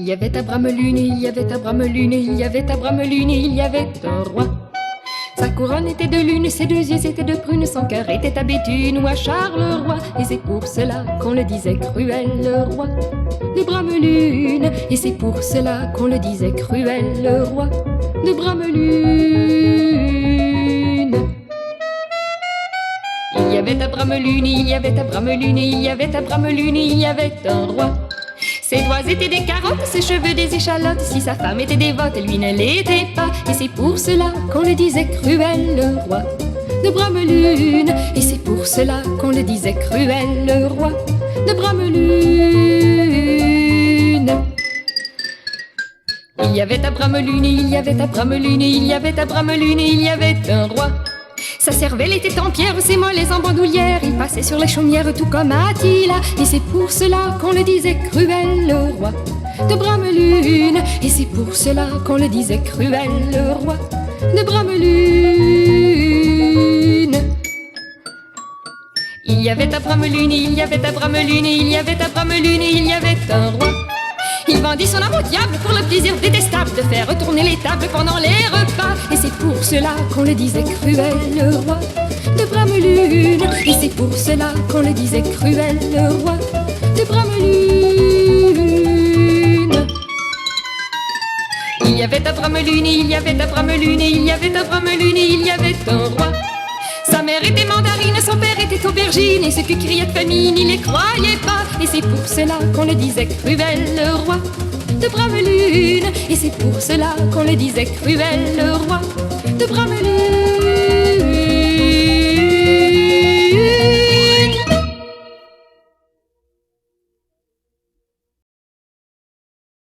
Il y avait à Bramelune, il y avait à Bramelune, il y avait à Bramelune, il y avait un roi. Sa couronne était de lune, ses deux yeux étaient de prune, son cœur était à Béthune ou à Charleroi. Et c'est pour cela qu'on le disait cruel, le roi de Bramelune. Et c'est pour cela qu'on le disait cruel, le roi de Bramelune. Il y avait à Bramelune, il y avait à Bramelune, il y avait à Bramelune, il y avait un roi. Ses doigts étaient des carottes, ses cheveux des échalotes. Si sa femme était dévote, lui ne l'était pas. Et c'est pour cela qu'on le disait cruel, le roi de Bramelune. Et c'est pour cela qu'on le disait cruel, le roi de Bramelune. Il y avait à Bramelune, il y avait à Bramelune, il y avait à Bramelune, il y avait un roi. Sa cervelle était en pierre, ses mollets en bandoulière. Il passait sur les chaumières tout comme Attila. Et c'est pour cela qu'on le disait cruel, le roi de Bramelune. Et c'est pour cela qu'on le disait cruel, le roi de Bramelune. Il y avait à Bramelune, il y avait à Bramelune, il y avait à Bramelune, il y avait un roi. Il vendit son âme au diable pour le plaisir détestable de faire retourner les tables pendant les repas. Et c'est pour cela qu'on le disait cruel, le roi de Bramelune. Et c'est pour cela qu'on le disait cruel, le roi de Bramelune. Il y avait à Bramelune, il y avait à Bramelune, il y avait à Bramelune, il y avait un roi. Sa mère était mandarine, son père était aubergine. Et ceux qui criaient de famine, il les croyait pas. Et c'est pour cela qu'on le disait cruel, le roi de Bramelune. Et c'est pour cela qu'on le disait cruel, le roi de Bramelune.